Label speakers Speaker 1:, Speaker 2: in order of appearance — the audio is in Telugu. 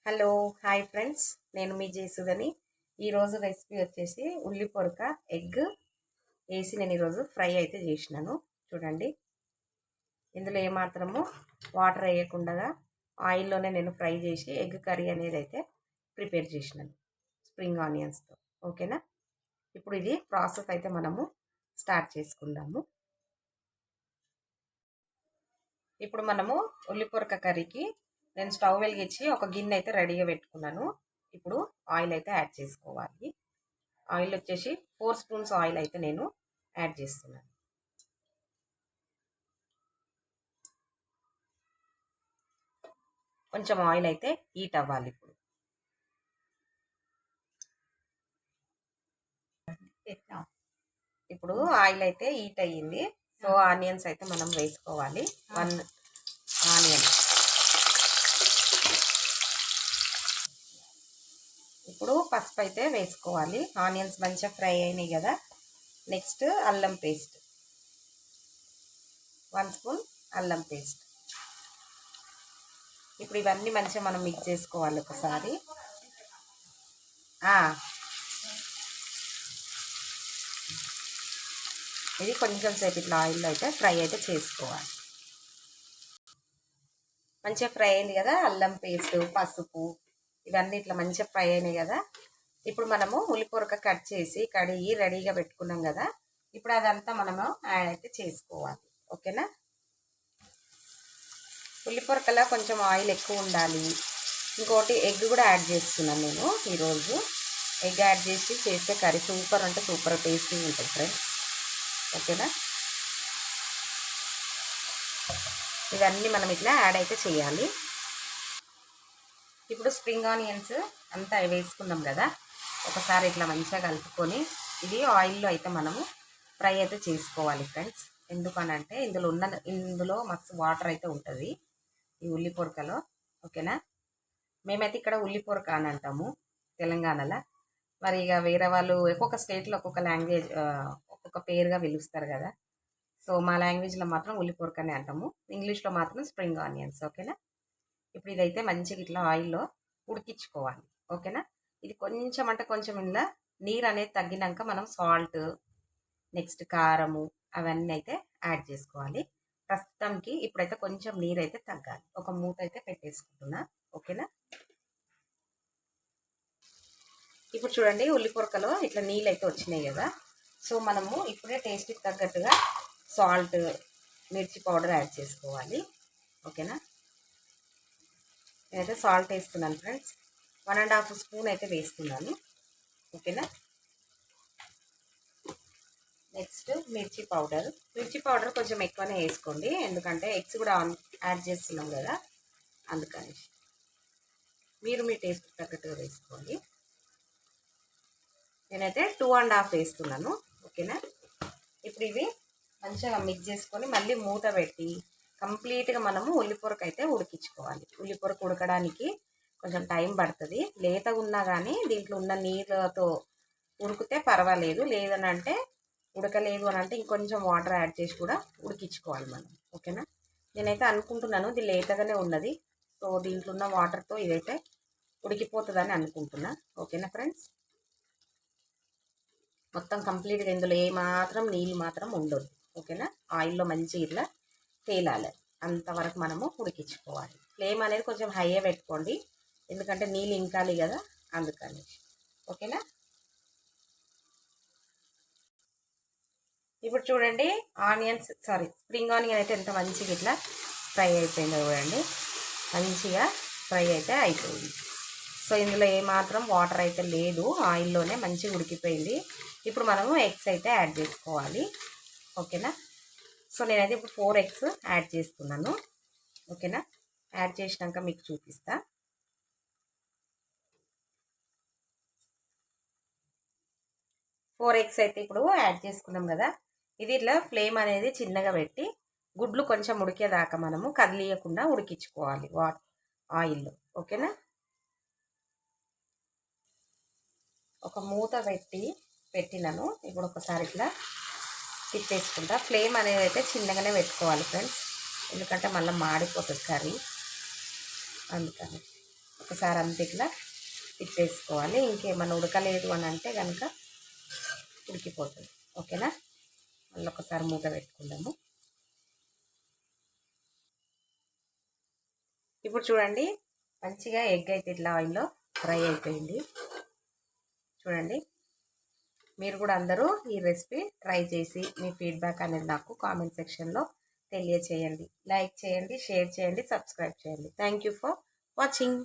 Speaker 1: హలో హాయ్ ఫ్రెండ్స్, నేను మీ జేసుదని. ఈరోజు రెసిపీ వచ్చేసి ఉల్లి పొరక ఎగ్ వేసి నేను ఈరోజు ఫ్రై అయితే చేసినాను. చూడండి, ఇందులో ఏమాత్రము వాటర్ వేయకుండా ఆయిల్లోనే నేను ఫ్రై చేసి ఎగ్ కర్రీ అనేది అయితే ప్రిపేర్ చేసినాను స్ప్రింగ్ ఆనియన్స్తో. ఓకేనా, ఇప్పుడు ఇది ప్రాసెస్ అయితే మనము స్టార్ట్ చేసుకుందాము. ఇప్పుడు మనము ఉల్లి పొరక కర్రీకి నేను స్టవ్ వెలిగించి ఒక గిన్నె అయితే రెడీగా పెట్టుకున్నాను. ఇప్పుడు ఆయిల్ అయితే యాడ్ చేసుకోవాలి. ఆయిల్ వచ్చేసి 4 స్పూన్స్ ఆయిల్ అయితే నేను యాడ్ చేస్తున్నాను. కొంచెం ఆయిల్ అయితే హీట్ అవ్వాలి. ఇప్పుడు ఆయిల్ అయితే హీట్ అయ్యింది. సో ఆనియన్స్ అయితే మనం వేసుకోవాలి. 1 ఆనియన్. ఇప్పుడు పసుపు అయితే వేసుకోవాలి. ఆనియన్స్ మంచిగా ఫ్రై అయినాయి కదా. నెక్స్ట్ అల్లం పేస్ట్, 1 స్పూన్ అల్లం పేస్ట్. ఇప్పుడు ఇవన్నీ మంచిగా మనం మిక్స్ చేసుకోవాలి ఒకసారి. ఇది కొంచెం సేపు ఇట్లా ఆయిల్లో అయితే ఫ్రై అయితే చేసుకోవాలి. మంచిగా ఫ్రై అయింది కదా. అల్లం పేస్ట్, పసుపు ఇవన్నీ ఇట్లా మంచిగా ఫ్రై అయినాయి కదా. ఇప్పుడు మనము ఉల్లిపొరక కట్ చేసి కడిగి రెడీగా పెట్టుకున్నాం కదా. ఇప్పుడు అదంతా మనము యాడ్ అయితే చేసుకోవాలి. ఓకేనా, ఉల్లిపొరకలో కొంచెం ఆయిల్ ఎక్కువ ఉండాలి. ఇంకోటి ఎగ్ కూడా యాడ్ చేస్తున్నాను నేను ఈరోజు. ఎగ్ యాడ్ చేసి చేస్తే కర్రీ సూపర్ అంటే సూపర్ టేస్టీ ఉంటుంది ఫ్రెండ్స్. ఓకేనా, ఇవన్నీ మనం ఇట్లా యాడ్ అయితే చేయాలి. ఇప్పుడు స్ప్రింగ్ ఆనియన్స్ అంతా వేసుకున్నాం కదా. ఒకసారి ఇట్లా మంచిగా కలుపుకొని ఇది ఆయిల్లో అయితే మనము ఫ్రై అయితే చేసుకోవాలి ఫ్రెండ్స్. ఎందుకనంటే ఇందులో మస్తు వాటర్ అయితే ఉంటుంది ఈ ఉల్లి పొరకలో. ఓకేనా, మేమైతే ఇక్కడ ఉల్లి పొరక అని అంటాము తెలంగాణలో. మరి ఇక వేరే వాళ్ళు ఒక్కొక్క స్టేట్లో ఒక్కొక్క లాంగ్వేజ్ ఒక్కొక్క పేరుగా పిలుస్తారు కదా. సో మా లాంగ్వేజ్లో మాత్రం ఉల్లి పొరక అని అంటాము, ఇంగ్లీష్లో మాత్రం స్ప్రింగ్ ఆనియన్స్. ఓకేనా, ఇప్పుడు ఇదైతే మంచిగా ఇట్లా ఆయిల్లో ఉడికించుకోవాలి. ఓకేనా, ఇది కొంచెం అంటే కొంచెం ఇందులో నీరు అనేది తగ్గినాక మనం సాల్ట్, నెక్స్ట్ కారము అవన్నీ అయితే యాడ్ చేసుకోవాలి. ప్రస్తుతానికి ఇప్పుడైతే కొంచెం నీరు అయితే తగ్గాలి. ఒక మూత అయితే పెట్టేసుకుంటున్నా. ఓకేనా, ఇప్పుడు చూడండి ఉల్లిపొరకలో ఇట్లా నీళ్ళు అయితే వచ్చినాయి కదా. సో మనము ఇప్పుడే టేస్ట్కి తగ్గట్టుగా సాల్ట్, మిర్చి పౌడర్ యాడ్ చేసుకోవాలి. ఓకేనా, నేనైతే సాల్ట్ వేస్తున్నాను ఫ్రెండ్స్. 1.5 స్పూన్ అయితే వేస్తున్నాను. ఓకేనా, నెక్స్ట్ మిర్చి పౌడర్ కొంచెం ఎక్కువనే వేసుకోండి, ఎందుకంటే ఎగ్స్ కూడా యాడ్ చేస్తున్నాం కదా, అందుకని మీరు మీ టేస్ట్ తగ్గట్టుగా వేసుకోండి. నేనైతే 2.5 వేస్తున్నాను. ఓకేనా, ఇప్పుడు ఇవి మంచిగా మిక్స్ చేసుకొని మళ్ళీ మూత పెట్టి కంప్లీట్గా మనము ఉల్లిపొరకు అయితే ఉడికించుకోవాలి. ఉల్లిపొరకు ఉడకడానికి కొంచెం టైం పడుతుంది. లేతగా ఉన్నా కానీ దీంట్లో ఉన్న నీళ్ళతో ఉడికితే పర్వాలేదు. లేదనంటే ఉడకలేదు అని అంటే ఇంకొంచెం వాటర్ యాడ్ చేసి కూడా ఉడికించుకోవాలి మనం. ఓకేనా, నేనైతే అనుకుంటున్నాను ఇది లేతగానే ఉన్నది. సో దీంట్లో ఉన్న వాటర్తో ఇదైతే ఉడికిపోతుందని అనుకుంటున్నా. ఓకేనా ఫ్రెండ్స్, మొత్తం కంప్లీట్గా ఇందులో ఏమాత్రం నీళ్ళు మాత్రం ఉండదు. ఓకేనా, ఆయిల్లో మంచిగా ఇట్లా తేలాలి, అంతవరకు మనము ఉడికించుకోవాలి. ఫ్లేమ్ అనేది కొంచెం హైయే పెట్టుకోండి, ఎందుకంటే నీళ్ళు ఇంకాలి కదా, అందుకని. ఓకేనా, ఇప్పుడు చూడండి స్ప్రింగ్ ఆనియన్ అయితే ఎంత మంచిగా ఇట్లా ఫ్రై అయిపోయిందో చూడండి. మంచిగా ఫ్రై అయితే అయిపోయింది. సో ఇందులో ఏమాత్రం వాటర్ అయితే లేదు, ఆయిల్లోనే మంచిగా ఉడికిపోయింది. ఇప్పుడు మనము ఎగ్స్ అయితే యాడ్ చేసుకోవాలి. ఓకేనా, సో నేనైతే ఇప్పుడు 4 ఎగ్స్ యాడ్ చేస్తున్నాను. ఓకేనా, యాడ్ చేసినాక మీకు చూపిస్తా. 4 ఎగ్స్ అయితే ఇప్పుడు యాడ్ చేసుకున్నాం కదా. ఇది ఇట్లా ఫ్లేమ్ అనేది చిన్నగా పెట్టి గుడ్లు కొంచెం ఉడికేదాకా మనము కదిలియకుండా ఉడికించుకోవాలి ఆయిల్లో. ఓకేనా, ఒక మూత పెట్టినాను. ఇప్పుడు ఒకసారి ఇట్లా తిప్పేసుకుంటా. ఫ్లేమ్ అనేది అయితే చిన్నగానే పెట్టుకోవాలి ఫ్రెండ్స్, ఎందుకంటే మళ్ళీ మాడిపోతుంది కర్రీ, అందుకని. ఒకసారి అంత ఇట్లా ఇచ్చేసుకోవాలి. ఇంకేమన్నా ఉడకలేదు అని అంటే కనుక ఉడికిపోతుంది. ఓకేనా, మళ్ళీ ఒకసారి మూత పెట్టుకుందాము. ఇప్పుడు చూడండి, మంచిగా ఎగ్ అయితే ఇట్లా ఆయిల్లో ఫ్రై అయిపోయింది. చూడండి, మీరు కూడా అందరూ ఈ రెసిపీ ట్రై చేసి మీ ఫీడ్బ్యాక్ అనేది నాకు కామెంట్ సెక్షన్లో తెలియచేయండి. లైక్ చేయండి, షేర్ చేయండి, సబ్స్క్రైబ్ చేయండి. Thank you for watching.